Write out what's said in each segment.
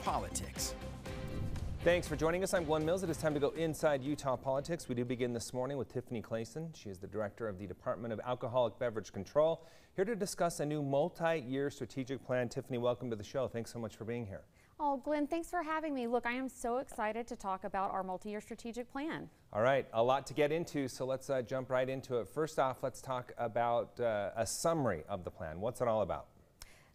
politics. Thanks for joining us. I'm Glenn Mills. It is time to go inside Utah politics. We do begin this morning with Tiffany Clayson. She is the director of the Department of Alcoholic Beverage Control, here to discuss a new multi-year strategic plan. Tiffany, welcome to the show. Thanks so much for being here. Oh, Glenn, thanks for having me. Look, I am so excited to talk about our multi-year strategic plan. All right, a lot to get into, so let's jump right into it. First off, let's talk about a summary of the plan. What's it all about?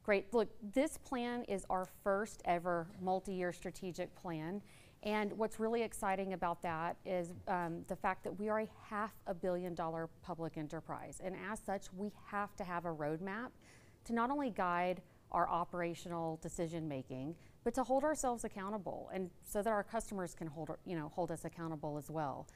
Great. Look, this plan is our first ever multi-year strategic plan. And what's really exciting about that is the fact that we are a $500 million public enterprise. And as such, we have to have a roadmap to not only guide our operational decision making, but to hold ourselves accountable, and so that our customers can hold us accountable as well.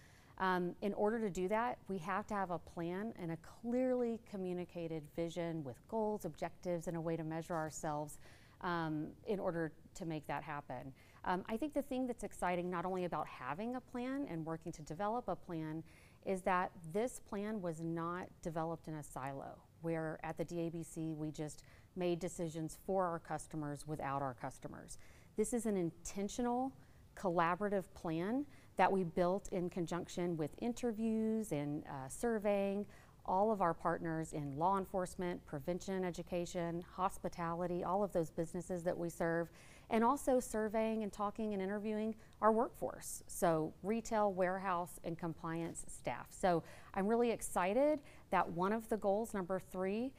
In order to do that, we have to have a plan and a clearly communicated vision with goals, objectives, and a way to measure ourselves in order to make that happen. I think the thing that's exciting not only about having a plan and working to develop a plan is that this plan was not developed in a silo, where at the DABC we just made decisions for our customers without our customers. This is an intentional, collaborative plan that we built in conjunction with interviews and surveying all of our partners in law enforcement, prevention, education, hospitality, all of those businesses that we serve, and also surveying and talking and interviewing our workforce, so retail, warehouse, and compliance staff. So I'm really excited that one of the goals, number 3,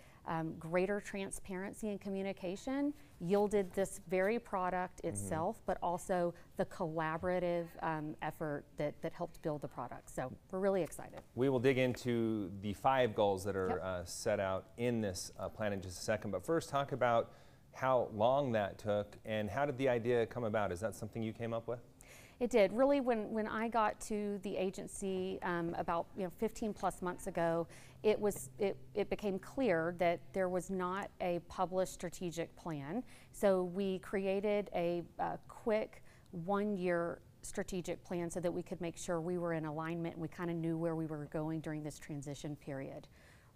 greater transparency and communication, yielded this very product itself, but also the collaborative effort that helped build the product. So we're really excited. We will dig into the 5 goals that are set out in this plan in just a second. But first, talk about how long that took and how did the idea come about? Is that something you came up with? It did. Really, when I got to the agency about 15 plus months ago, it became clear that there was not a published strategic plan. So we created a quick 1-year strategic plan so that we could make sure we were in alignment and we kind of knew where we were going during this transition period.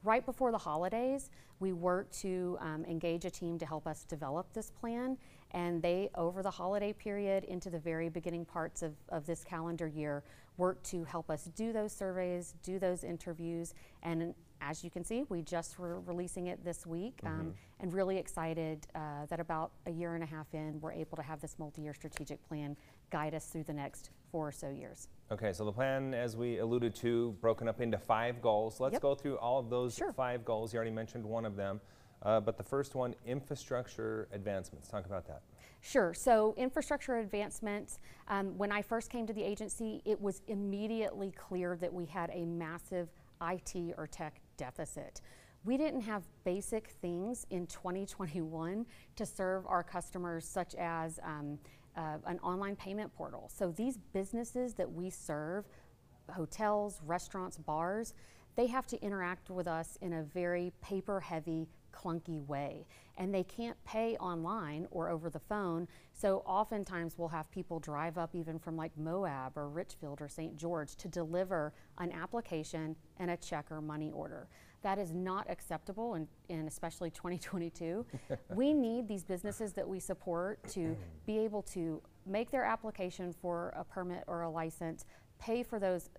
Right before the holidays, we worked to engage a team to help us develop this plan, and they, over the holiday period into the very beginning parts of this calendar year, worked to help us do those surveys, do those interviews, and as you can see, we just were releasing it this week, and really excited that about a year and a half in, we're able to have this multi-year strategic plan guide us through the next 4 or so years. Okay, so the plan, as we alluded to, broken up into 5 goals. Let's go through all of those 5 goals. You already mentioned one of them, but the first one, infrastructure advancements. Talk about that. Sure. So infrastructure advancements, when I first came to the agency, it was immediately clear that we had a massive IT or tech deficit. We didn't have basic things in 2021 to serve our customers, such as an online payment portal. So these businesses that we serve, hotels, restaurants, bars, they have to interact with us in a very paper-heavy, clunky way. And they can't pay online or over the phone, so oftentimes we'll have people drive up even from like Moab or Richfield or St. George to deliver an application and a check or money order. That is not acceptable in especially 2022. We need these businesses that we support to be able to make their application for a permit or a license, pay for those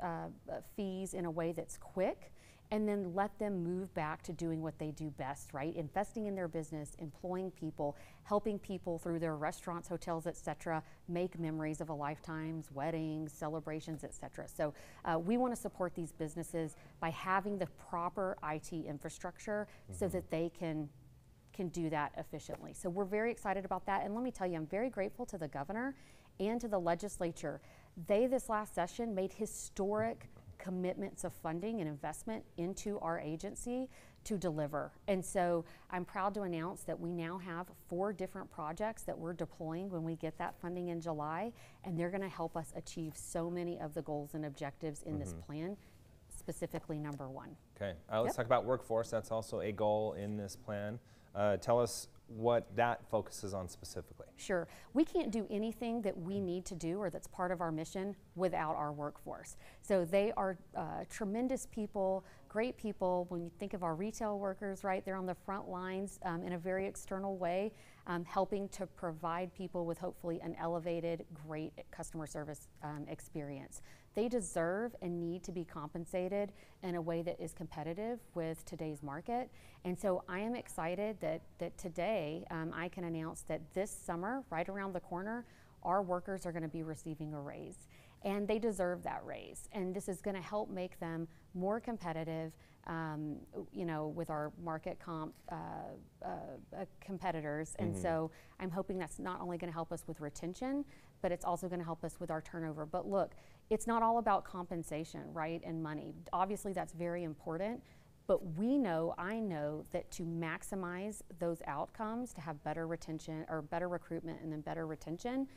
fees in a way that's quick, and then let them move back to doing what they do best, right? Investing in their business, employing people, helping people through their restaurants, hotels, etc., make memories of a lifetime's weddings, celebrations, etc. So we want to support these businesses by having the proper IT infrastructure so that they can do that efficiently. So we're very excited about that. And let me tell you, I'm very grateful to the governor and to the legislature. They, this last session, made historic commitments of funding and investment into our agency to deliver. And so I'm proud to announce that we now have 4 different projects that we're deploying when we get that funding in July, and they're going to help us achieve so many of the goals and objectives in this plan, specifically number 1. Okay, let's talk about workforce. That's also a goal in this plan. Tell us what that focuses on specifically. Sure. We can't do anything that we need to do or that's part of our mission without our workforce. So they are tremendous people, great people. When you think of our retail workers, right, they're on the front lines in a very external way, helping to provide people with hopefully an elevated, great customer service experience. They deserve and need to be compensated in a way that is competitive with today's market. And so I am excited that today I can announce that this summer, right around the corner, our workers are going to be receiving a raise. And they deserve that raise. And this is going to help make them more competitive, you know, with our market comp competitors. And so I'm hoping that's not only going to help us with retention, but it's also going to help us with our turnover. But look, it's not all about compensation, right, and money. Obviously, that's very important. But we know, I know, that to maximize those outcomes, to have better retention or better recruitment and then better retention,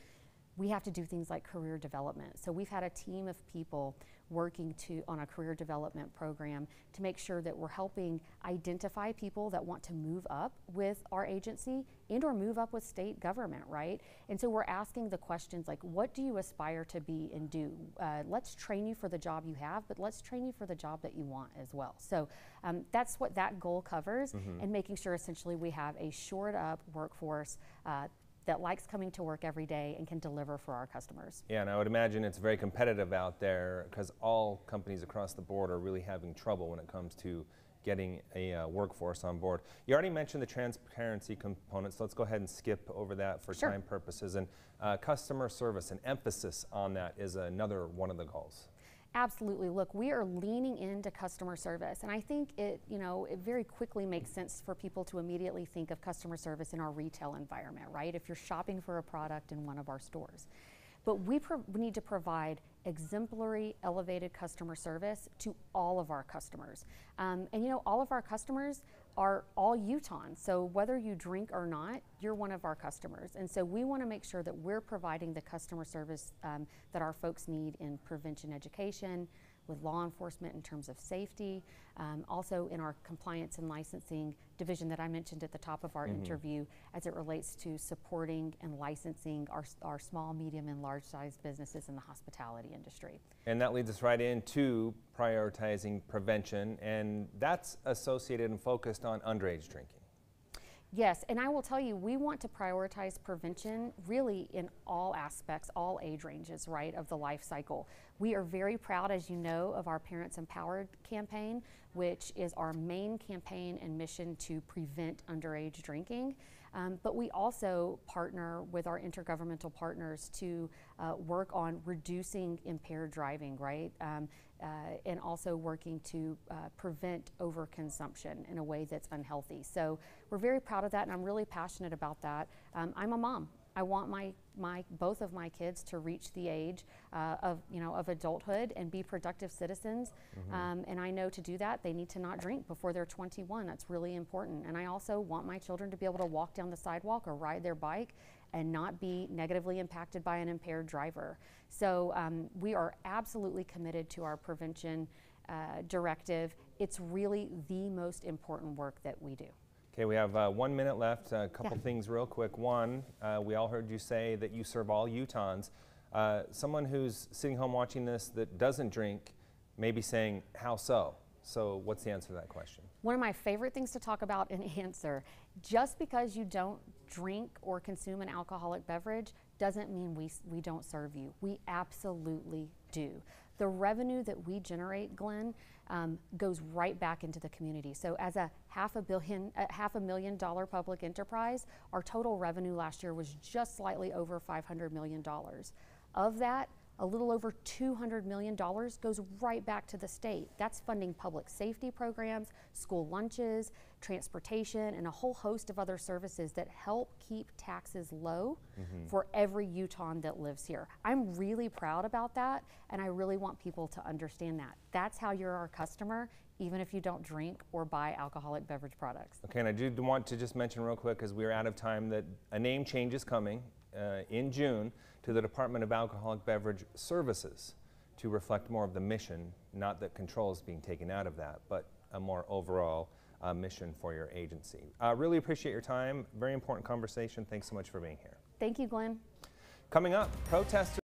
we have to do things like career development. So we've had a team of people working on a career development program to make sure that we're helping identify people that want to move up with our agency and or move up with state government, right? And so we're asking the questions like, what do you aspire to be and do? Let's train you for the job you have, but let's train you for the job that you want as well. So that's what that goal covers, and making sure essentially we have a shored up workforce that likes coming to work every day and can deliver for our customers. Yeah, and I would imagine it's very competitive out there because all companies across the board are really having trouble when it comes to getting a workforce on board. You already mentioned the transparency components. So let's go ahead and skip over that for time purposes. And customer service, an emphasis on that is another one of the goals. Absolutely. Look, we are leaning into customer service, and I think it very quickly makes sense for people to immediately think of customer service in our retail environment, right? If you're shopping for a product in one of our stores. But we need to provide exemplary, elevated customer service to all of our customers. And you know, all of our customers are all Utahns. So whether you drink or not, you're one of our customers. And so we want to make sure that we're providing the customer service that our folks need in prevention education, with law enforcement in terms of safety, also in our compliance and licensing division that I mentioned at the top of our interview as it relates to supporting and licensing our small, medium, and large-sized businesses in the hospitality industry. And that leads us right into prioritizing prevention, and that's associated and focused on underage drinking. Yes, and I will tell you, we want to prioritize prevention really in all aspects, all age ranges, right, of the life cycle. We are very proud, as you know, of our Parents Empowered campaign, which is our main campaign and mission to prevent underage drinking. But we also partner with our intergovernmental partners to work on reducing impaired driving, right? And also working to prevent overconsumption in a way that's unhealthy. So we're very proud of that, and I'm really passionate about that. I'm a mom. I want both of my kids to reach the age of adulthood and be productive citizens. And I know to do that, they need to not drink before they're 21. That's really important. And I also want my children to be able to walk down the sidewalk or ride their bike and not be negatively impacted by an impaired driver. So we are absolutely committed to our prevention directive. It's really the most important work that we do. Okay, we have 1 minute left. A couple things real quick. One, we all heard you say that you serve all Utahns. Someone who's sitting home watching this that doesn't drink may be saying, how so? So what's the answer to that question? One of my favorite things to talk about and answer, just because you don't drink or consume an alcoholic beverage doesn't mean we don't serve you. We absolutely do. The revenue that we generate, Glenn, goes right back into the community. So as a $500,000 public enterprise, our total revenue last year was just slightly over $500 million. Of that, a little over $200 million goes right back to the state. That's funding public safety programs, school lunches, transportation, and a whole host of other services that help keep taxes low for every Utahn that lives here. I'm really proud about that, and I really want people to understand that. That's how you're our customer, even if you don't drink or buy alcoholic beverage products. Okay, and I do want to just mention real quick, because we're out of time, that a name change is coming in June to the Department of Alcoholic Beverage Services to reflect more of the mission, not that control is being taken out of that, but a more overall mission for your agency. Really appreciate your time. Very important conversation. Thanks so much for being here. Thank you, Glenn. Coming up, protesters